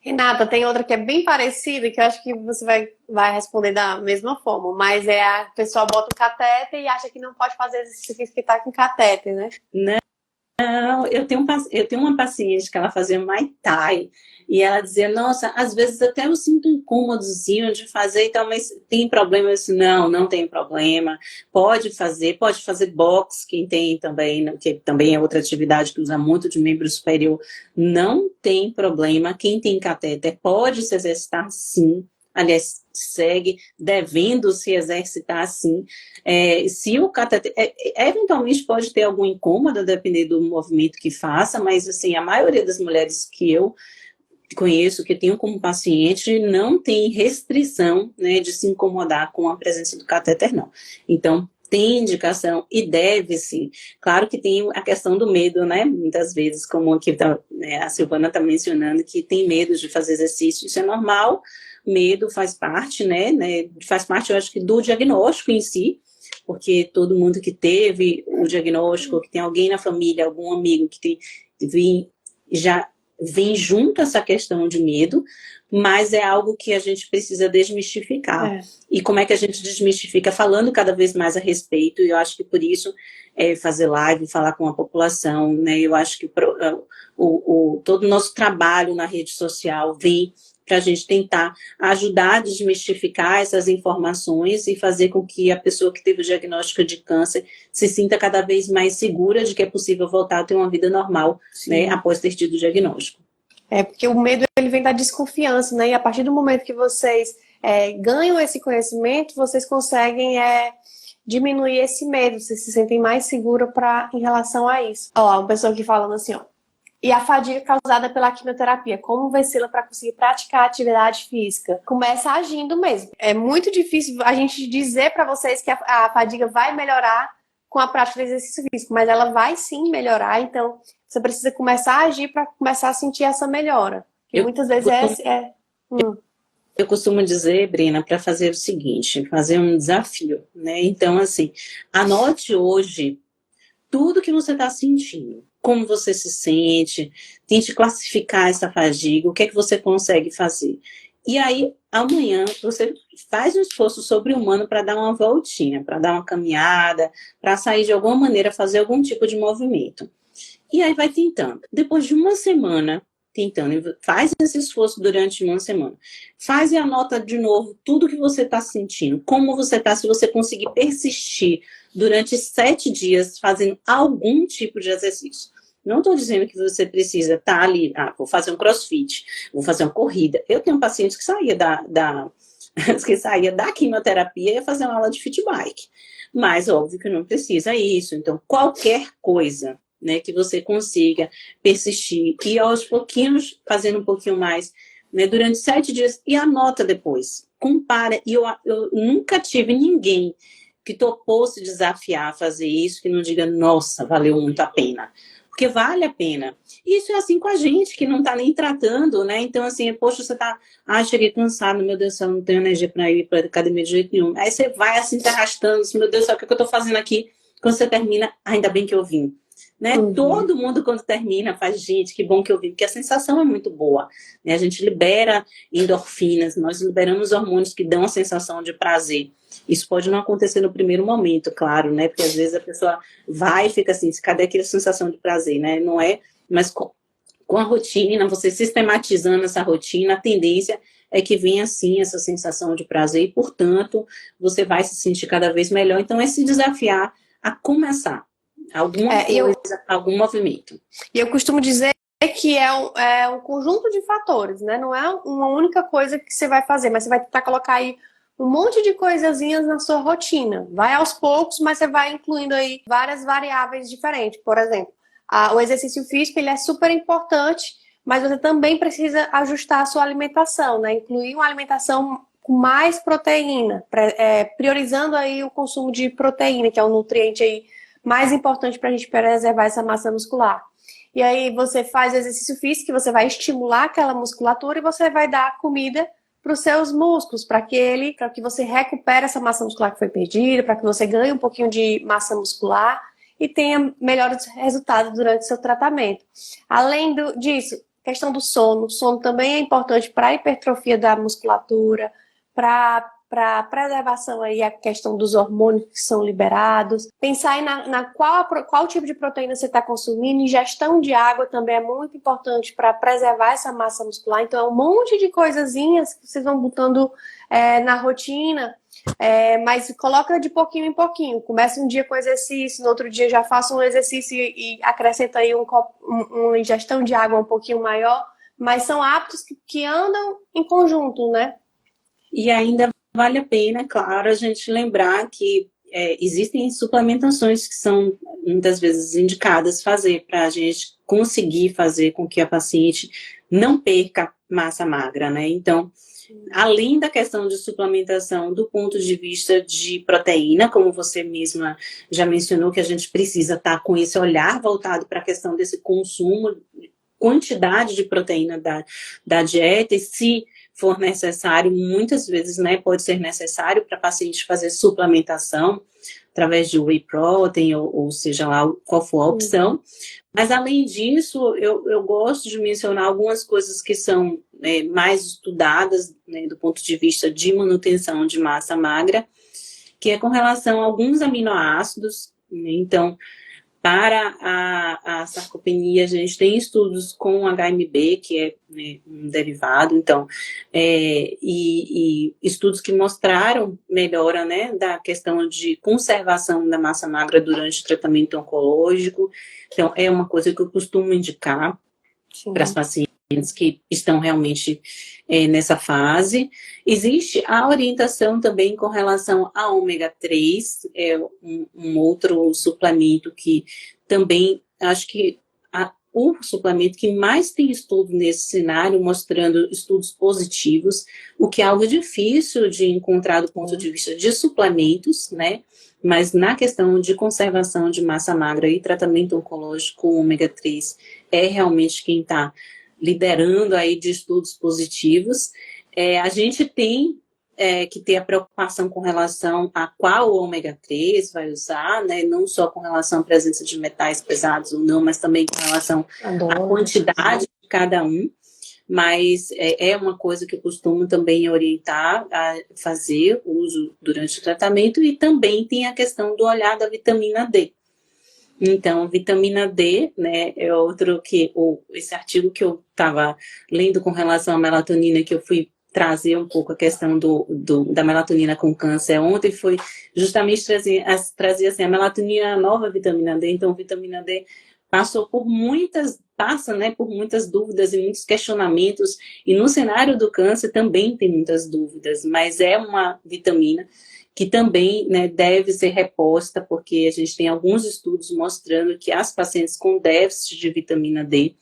Renata, tem outra que é bem parecida, que eu acho que você vai responder da mesma forma, mas a pessoa bota o catéter e acha que não pode fazer exercício que tá com catéter, né? Não, eu tenho uma paciente que ela fazia Muay Thai e ela dizia, nossa, às vezes até eu sinto um incômodozinho de fazer e tal, mas tem problema? Eu disse, não tem problema, pode fazer boxe, quem tem também, que também é outra atividade que usa muito de membro superior, não tem problema, quem tem catéter pode se exercitar sim, aliás, segue devendo se exercitar assim. Se o cateter, eventualmente pode ter algum incômodo, dependendo do movimento que faça, mas assim, a maioria das mulheres que eu conheço, que tenho como paciente, não tem restrição, né, de se incomodar com a presença do catéter, não. Então, tem indicação e deve sim. Claro que tem a questão do medo, né? Muitas vezes, como aqui a Silvana está mencionando, que tem medo de fazer exercício, isso é normal, medo faz parte, né? Faz parte, eu acho que, do diagnóstico em si, porque todo mundo que teve o diagnóstico, que tem alguém na família, algum amigo que já vem junto essa questão de medo, mas é algo que a gente precisa desmistificar. E como é que a gente desmistifica? Falando cada vez mais a respeito, e eu acho que por isso fazer live, falar com a população, né? Eu acho que todo o nosso trabalho na rede social vem para a gente tentar ajudar a desmistificar essas informações e fazer com que a pessoa que teve o diagnóstico de câncer se sinta cada vez mais segura de que é possível voltar a ter uma vida normal, né, após ter tido o diagnóstico. Porque o medo ele vem da desconfiança, né? E a partir do momento que vocês ganham esse conhecimento, vocês conseguem diminuir esse medo, vocês se sentem mais seguros em relação a isso. Ó, uma pessoa aqui falando assim, ó. E a fadiga causada pela quimioterapia, como vencê-la para conseguir praticar atividade física? Começa agindo mesmo. É muito difícil a gente dizer para vocês que a fadiga vai melhorar com a prática de exercício físico, mas ela vai sim melhorar, então você precisa começar a agir para começar a sentir essa melhora. E muitas vezes Eu costumo dizer, Brena, para fazer o seguinte, fazer um desafio, né? Então, assim, anote hoje tudo que você está sentindo, como você se sente, tente classificar essa fadiga, o que é que você consegue fazer. E aí, amanhã, você faz um esforço sobre-humano para dar uma voltinha, para dar uma caminhada, para sair de alguma maneira, fazer algum tipo de movimento. E aí vai tentando. Depois de uma semana, tentando, faz esse esforço durante uma semana. Faz e anota de novo tudo que você está sentindo, como você está, se você conseguir persistir durante 7 dias fazendo algum tipo de exercício. Não estou dizendo que você precisa estar ali, vou fazer um crossfit, vou fazer uma corrida. Eu tenho um paciente que saía que saía da quimioterapia e ia fazer uma aula de fit bike. Mas, óbvio que não precisa isso. Então, qualquer coisa, né, que você consiga persistir e aos pouquinhos, fazendo um pouquinho mais, né, durante 7 dias, e anota depois. Compara. E eu nunca tive ninguém que topou se desafiar a fazer isso, que não diga, nossa, valeu muito a pena. Porque vale a pena. Isso é assim com a gente, que não está nem tratando, né? Então, assim, poxa, você está, cheguei cansado, meu Deus do céu, não tenho energia para ir para a academia de jeito nenhum. Aí você vai assim, se arrastando, assim, meu Deus do céu, o que eu estou fazendo aqui? Quando você termina, ainda bem que eu vim. né? Todo mundo, quando termina, faz, gente, que bom que eu vi, porque a sensação é muito boa, né? A gente libera endorfinas, nós liberamos hormônios que dão a sensação de prazer. Isso pode não acontecer no primeiro momento, claro, né? Porque às vezes a pessoa vai e fica assim, cadê aquela sensação de prazer, né? Não é, mas com a rotina, você sistematizando essa rotina, a tendência é que venha assim essa sensação de prazer e, portanto, você vai se sentir cada vez melhor. Então, é se desafiar a começar alguma coisa, algum movimento. E eu costumo dizer que é um conjunto de fatores, né? Não é uma única coisa que você vai fazer, mas você vai tentar colocar aí um monte de coisazinhas na sua rotina. Vai aos poucos, mas você vai incluindo aí várias variáveis diferentes. Por exemplo, o exercício físico, ele é super importante, mas você também precisa ajustar a sua alimentação, né? Incluir uma alimentação com mais proteína, priorizando aí o consumo de proteína, que é um nutriente aí mais importante para a gente preservar essa massa muscular. E aí você faz exercício físico, você vai estimular aquela musculatura e você vai dar comida para os seus músculos, para que você recupere essa massa muscular que foi perdida, para que você ganhe um pouquinho de massa muscular e tenha melhores resultados durante o seu tratamento. Além disso, questão do sono. O sono também é importante para a hipertrofia da musculatura, para a preservação aí, a questão dos hormônios que são liberados. Pensar aí qual tipo de proteína você está consumindo. Ingestão de água também é muito importante para preservar essa massa muscular. Então, é um monte de coisazinhas que vocês vão botando na rotina, mas coloca de pouquinho em pouquinho. Começa um dia com exercício, no outro dia já faça um exercício e acrescenta aí uma ingestão de água um pouquinho maior. Mas são hábitos que andam em conjunto, né? E ainda vale a pena, claro, a gente lembrar que existem suplementações que são muitas vezes indicadas fazer para a gente conseguir fazer com que a paciente não perca massa magra, né? Então, além da questão de suplementação do ponto de vista de proteína, como você mesma já mencionou, que a gente precisa estar com esse olhar voltado para a questão desse consumo, quantidade de proteína da dieta, e se for necessário, muitas vezes, né, pode ser necessário para paciente fazer suplementação através de whey protein, ou seja lá qual for a opção. Mas, além disso, eu gosto de mencionar algumas coisas que são mais estudadas, né, do ponto de vista de manutenção de massa magra, que é com relação a alguns aminoácidos, né? Então, para a sarcopenia, a gente tem estudos com HMB, que é, né, um derivado, então, e estudos que mostraram melhora, né, da questão de conservação da massa magra durante o tratamento oncológico. Então, é uma coisa que eu costumo indicar para as pacientes que estão realmente nessa fase. Existe a orientação também com relação a ômega 3, um outro suplemento que também, acho que o suplemento que mais tem estudo nesse cenário, mostrando estudos positivos, o que é algo difícil de encontrar do ponto de vista de suplementos, né? Mas na questão de conservação de massa magra e tratamento oncológico, o ômega 3 é realmente quem está liderando aí de estudos positivos. A gente tem que ter a preocupação com relação a qual ômega 3 vai usar, né? Não só com relação à presença de metais pesados ou não, mas também com relação à quantidade de cada um. Mas é uma coisa que eu costumo também orientar a fazer uso durante o tratamento, e também tem a questão do olhar da vitamina D. Então, vitamina D, né, é outro que, esse artigo que eu estava lendo com relação à melatonina, que eu fui trazer um pouco a questão da melatonina com câncer ontem, foi justamente trazer assim, a melatonina é a nova vitamina D. Então, vitamina D passa, né, por muitas dúvidas e muitos questionamentos, e no cenário do câncer também tem muitas dúvidas, mas é uma vitamina que também, né, deve ser reposta, porque a gente tem alguns estudos mostrando que as pacientes com déficit de vitamina D,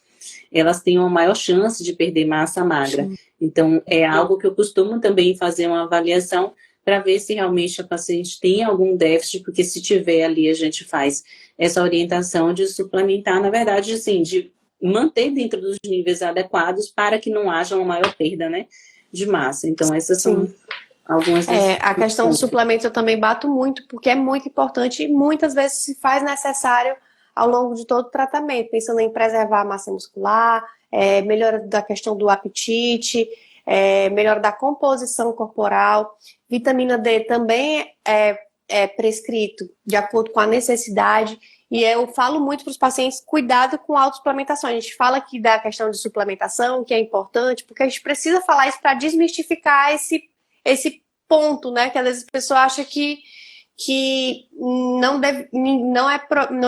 elas têm uma maior chance de perder massa magra. Sim. Então, é algo que eu costumo também fazer uma avaliação para ver se realmente a paciente tem algum déficit, porque se tiver ali, a gente faz essa orientação de suplementar, na verdade, assim, de manter dentro dos níveis adequados para que não haja uma maior perda, né, de massa. Então, essas são algumas... a questão do suplemento eu também bato muito, porque é muito importante e muitas vezes se faz necessário ao longo de todo o tratamento, pensando em preservar a massa muscular, melhora da questão do apetite, melhora da composição corporal. Vitamina D também é prescrito de acordo com a necessidade. E eu falo muito para os pacientes, cuidado com a autossuplementação. A gente fala aqui da questão de suplementação, que é importante, porque a gente precisa falar isso para desmistificar esse ponto, né? Que às vezes a pessoa acha que não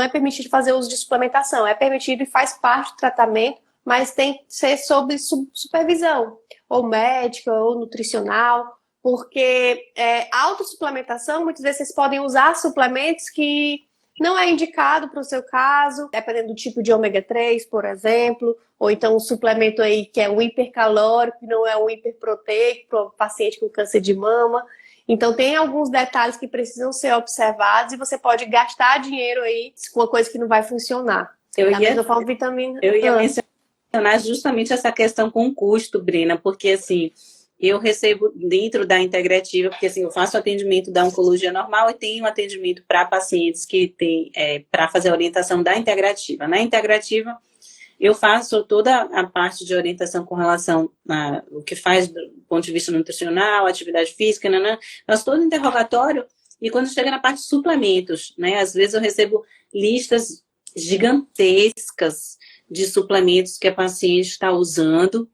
é permitido fazer uso de suplementação. É permitido e faz parte do tratamento, mas tem que ser sob supervisão, ou médica, ou nutricional, porque autossuplementação, muitas vezes vocês podem usar suplementos que não é indicado para o seu caso, dependendo do tipo de ômega 3, por exemplo, ou então um suplemento aí que é um hipercalórico, que não é um hiperproteico para o paciente com câncer de mama. Então tem alguns detalhes que precisam ser observados e você pode gastar dinheiro aí com uma coisa que não vai funcionar. Da mesma forma, vitamina... Eu ia mencionar justamente essa questão com o custo, Brina, porque assim... Eu recebo dentro da integrativa, porque assim, eu faço atendimento da oncologia normal e tenho atendimento para pacientes que tem para fazer a orientação da integrativa. Na integrativa, eu faço toda a parte de orientação com relação ao que faz do ponto de vista nutricional, atividade física, faço todo o interrogatório e quando chega na parte de suplementos, né, às vezes eu recebo listas gigantescas de suplementos que a paciente está usando.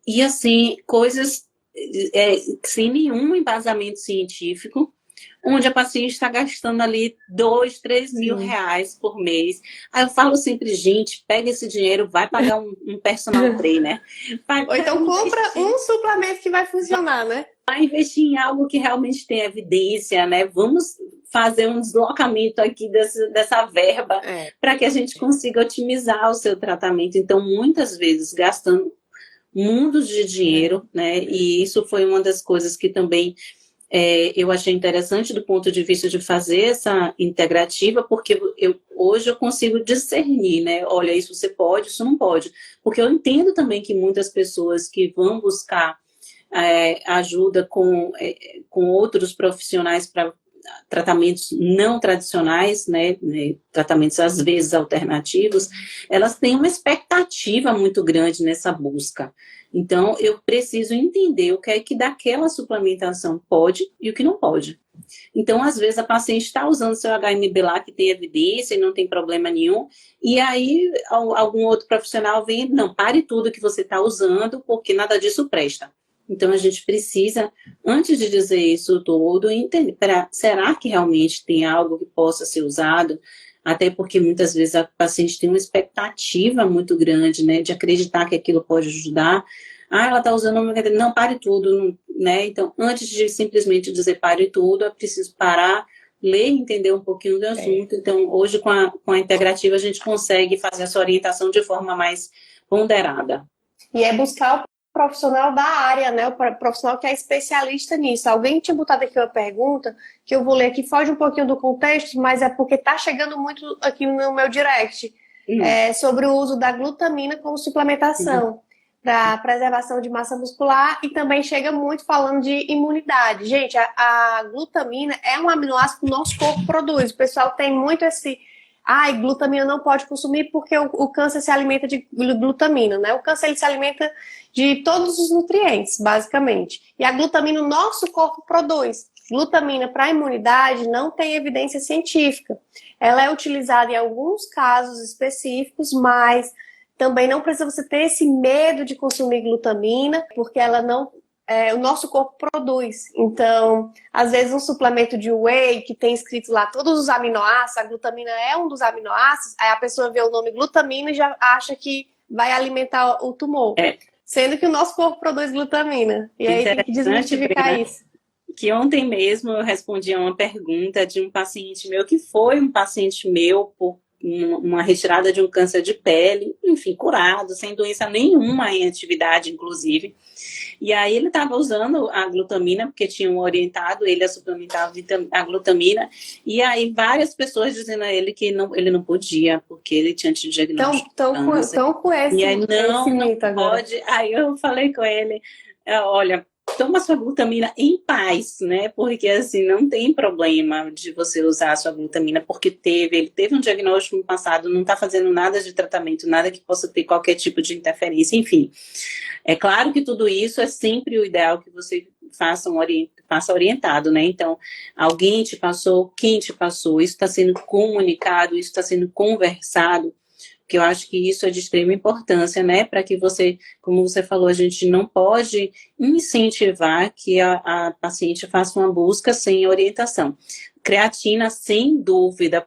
E, assim, coisas sem nenhum embasamento científico, onde a paciente está gastando ali 2, 3 mil reais por mês. Aí eu falo sempre, gente, pega esse dinheiro, vai pagar um personal trainer. Ou então compra um suplemento que vai funcionar, né? Vai investir em algo que realmente tem evidência, né? Vamos fazer um deslocamento aqui dessa verba para que a gente consiga otimizar o seu tratamento. Então, muitas vezes, gastando mundos de dinheiro, né? E isso foi uma das coisas que também eu achei interessante do ponto de vista de fazer essa integrativa, porque hoje eu consigo discernir, né? Olha, isso você pode, isso não pode. Porque eu entendo também que muitas pessoas que vão buscar ajuda com outros profissionais para tratamentos não tradicionais, né, tratamentos às vezes alternativos, elas têm uma expectativa muito grande nessa busca. Então, eu preciso entender o que é que daquela suplementação pode e o que não pode. Então, às vezes, a paciente está usando seu HMB lá, que tem evidência e não tem problema nenhum, e aí algum outro profissional vem, não, pare tudo que você está usando, porque nada disso presta. Então, a gente precisa, antes de dizer isso tudo, entender, será que realmente tem algo que possa ser usado? Até porque muitas vezes a paciente tem uma expectativa muito grande, né, de acreditar que aquilo pode ajudar. Ah, ela está usando ômega 3, não, pare tudo, né? Então, antes de simplesmente dizer pare tudo, é preciso parar, ler e entender um pouquinho do assunto. Então, hoje, com a integrativa, a gente consegue fazer essa orientação de forma mais ponderada. E é buscar o profissional da área, né? O profissional que é especialista nisso. Alguém tinha botado aqui uma pergunta, que eu vou ler aqui, foge um pouquinho do contexto, mas é porque está chegando muito aqui no meu direct, sobre o uso da glutamina como suplementação para preservação de massa muscular, e também chega muito falando de imunidade. Gente, a glutamina é um aminoácido que o nosso corpo produz. O pessoal tem muito esse... glutamina não pode consumir porque o câncer se alimenta de glutamina, né? O câncer ele se alimenta de todos os nutrientes, basicamente. E a glutamina o nosso corpo produz. Glutamina para a imunidade não tem evidência científica. Ela é utilizada em alguns casos específicos, mas também não precisa você ter esse medo de consumir glutamina, porque ela não... o nosso corpo produz. Então, às vezes um suplemento de whey que tem escrito lá todos os aminoácidos, a glutamina é um dos aminoácidos, aí a pessoa vê o nome glutamina e já acha que vai alimentar o tumor. Sendo que o nosso corpo produz glutamina. E aí tem que desmistificar, Brina, isso. Que ontem mesmo eu respondi a uma pergunta de um paciente meu, que foi um paciente meu por uma retirada de um câncer de pele, enfim, curado, sem doença nenhuma em atividade, inclusive. E aí ele estava usando a glutamina, porque tinham orientado ele a suplementar a glutamina, e aí várias pessoas dizendo a ele que ele não podia, porque ele tinha tido diagnóstico. Então com esse, e aí, não pode. Aí eu falei com ele, olha, toma sua glutamina em paz, né? Porque assim, não tem problema de você usar a sua glutamina, porque ele teve um diagnóstico no passado, não está fazendo nada de tratamento, nada que possa ter qualquer tipo de interferência, enfim. É claro que tudo isso é sempre o ideal que você faça orientado, né? Então, alguém te passou, quem te passou, isso está sendo comunicado, isso está sendo conversado, que eu acho que isso é de extrema importância, né? Para que você, como você falou, a gente não pode incentivar que a paciente faça uma busca sem orientação. Creatina, sem dúvida,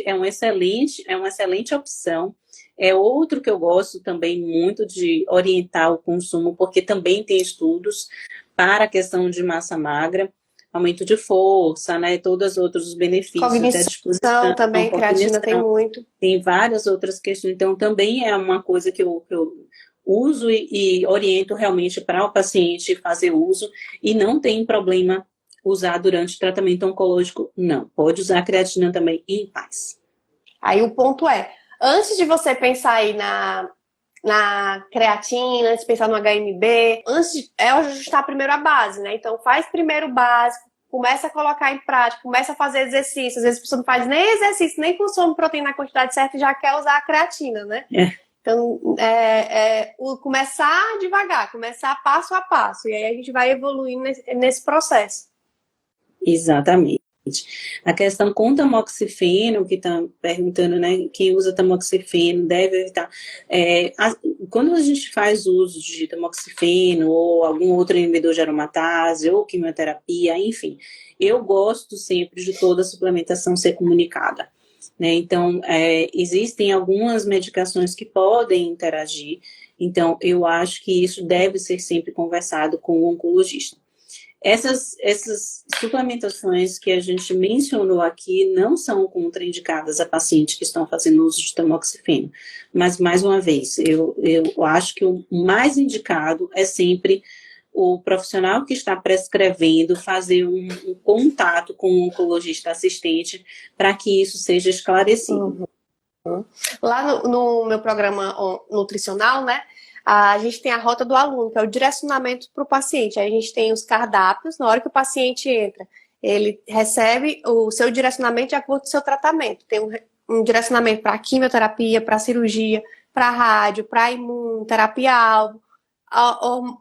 é uma excelente opção. É outro que eu gosto também muito de orientar o consumo, porque também tem estudos para a questão de massa magra, aumento de força, né? Todos os outros benefícios da disposição, também, creatina tem muito. Tem várias outras questões, então também é uma coisa que eu uso e oriento realmente para o paciente fazer uso, e não tem problema usar durante o tratamento oncológico, não. Pode usar a creatina também em paz. Aí o ponto é, antes de você pensar aí na creatina, antes de pensar no HMB, é ajustar primeiro a base, né? Então faz primeiro o básico, começa a colocar em prática, começa a fazer exercício. Às vezes a pessoa não faz nem exercício, nem consome proteína na quantidade certa e já quer usar a creatina, né? Então, começar devagar, começar passo a passo. E aí a gente vai evoluindo nesse processo. Exatamente. A questão com tamoxifeno, que está perguntando, né, quem usa tamoxifeno deve evitar. Quando a gente faz uso de tamoxifeno ou algum outro inibidor de aromatase ou quimioterapia, enfim, eu gosto sempre de toda a suplementação ser comunicada, né? Então, existem algumas medicações que podem interagir, então eu acho que isso deve ser sempre conversado com o oncologista. Essas suplementações que a gente mencionou aqui não são contraindicadas a pacientes que estão fazendo uso de tamoxifeno. Mas, mais uma vez, eu acho que o mais indicado é sempre o profissional que está prescrevendo fazer um contato com o oncologista assistente para que isso seja esclarecido. Lá no meu programa nutricional, né? A gente tem a rota do aluno, que é o direcionamento para o paciente. Aí a gente tem os cardápios, na hora que o paciente entra, ele recebe o seu direcionamento de acordo com o seu tratamento. Tem um direcionamento para quimioterapia, para cirurgia, para rádio, para imunoterapia-alvo,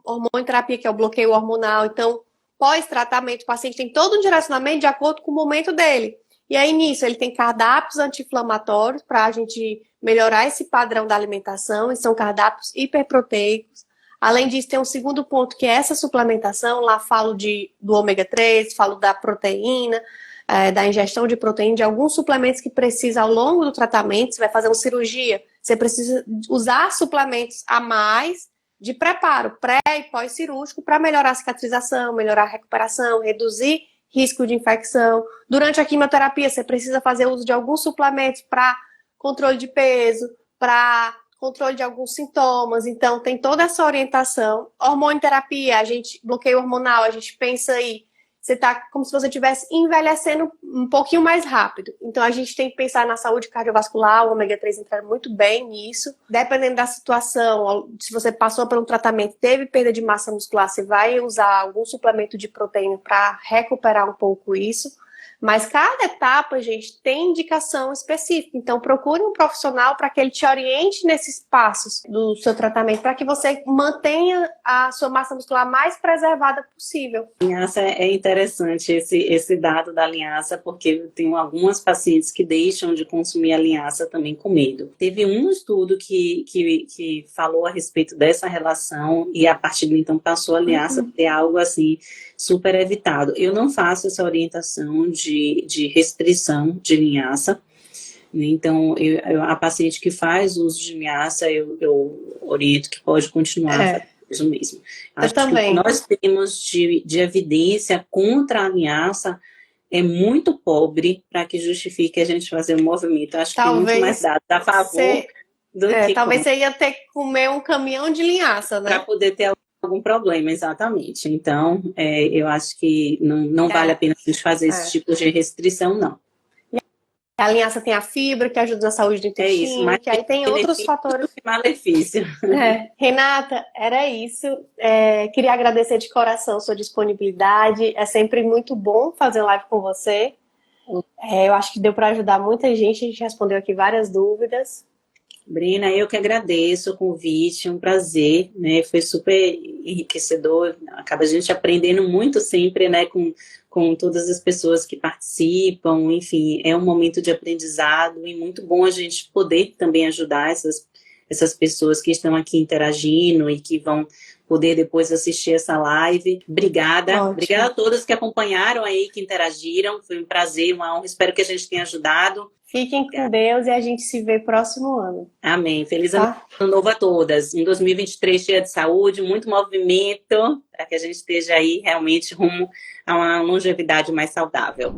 hormonoterapia, que é o bloqueio hormonal. Então, pós-tratamento, o paciente tem todo um direcionamento de acordo com o momento dele. E aí, nisso, ele tem cardápios anti-inflamatórios para a gente melhorar esse padrão da alimentação, e são cardápios hiperproteicos. Além disso, tem um segundo ponto, que é essa suplementação. Lá falo do ômega 3, falo da proteína, da ingestão de proteína, de alguns suplementos que precisa ao longo do tratamento. Você vai fazer uma cirurgia, você precisa usar suplementos a mais de preparo, pré e pós-cirúrgico, para melhorar a cicatrização, melhorar a recuperação, reduzir risco de infecção. Durante a quimioterapia, você precisa fazer uso de alguns suplementos para controle de peso, para controle de alguns sintomas. Então, tem toda essa orientação. Hormonoterapia, bloqueio hormonal, a gente pensa aí, você está como se você estivesse envelhecendo um pouquinho mais rápido. Então, a gente tem que pensar na saúde cardiovascular, o ômega 3 entra muito bem nisso. Dependendo da situação, se você passou por um tratamento, teve perda de massa muscular, você vai usar algum suplemento de proteína para recuperar um pouco isso. Mas cada etapa, gente, tem indicação específica. Então, procure um profissional para que ele te oriente nesses passos do seu tratamento, para que você mantenha a sua massa muscular mais preservada possível. Linhaça, é interessante esse dado da linhaça, porque eu tenho algumas pacientes que deixam de consumir a linhaça também com medo. Teve um estudo que falou a respeito dessa relação, e a partir de então passou a linhaça a ter algo assim super evitado. Eu não faço essa orientação de restrição de linhaça. Então, a paciente que faz uso de linhaça, eu oriento que pode continuar fazendo isso mesmo. Acho que o que nós temos de evidência contra a linhaça é muito pobre para que justifique a gente fazer um movimento. Acho que tem muito mais dados a favor do que talvez você ia ter que comer um caminhão de linhaça, né? Para poder ter algum problema, exatamente. Então, eu acho que não vale a pena a gente fazer esse tipo de restrição, não. A linhaça tem a fibra, que ajuda na saúde do É isso, intestino, mais que aí tem outros benefício fatores. do que malefício. Renata, era isso. Queria agradecer de coração sua disponibilidade. É sempre muito bom fazer live com você. Eu acho que deu para ajudar muita gente. A gente respondeu aqui várias dúvidas. Brina, eu que agradeço o convite, um prazer, né? Foi super enriquecedor. Acaba a gente aprendendo muito sempre, né? Com todas as pessoas que participam. Enfim, é um momento de aprendizado e muito bom a gente poder também ajudar essas pessoas que estão aqui interagindo e que vão poder depois assistir essa live. Obrigada. Ótimo. Obrigada a todos que acompanharam aí, que interagiram. Foi um prazer, uma honra. Espero que a gente tenha ajudado. Fiquem com Deus e a gente se vê próximo ano. Amém. Feliz ano novo a todas. Em 2023, cheia de saúde, muito movimento, para que a gente esteja aí realmente rumo a uma longevidade mais saudável.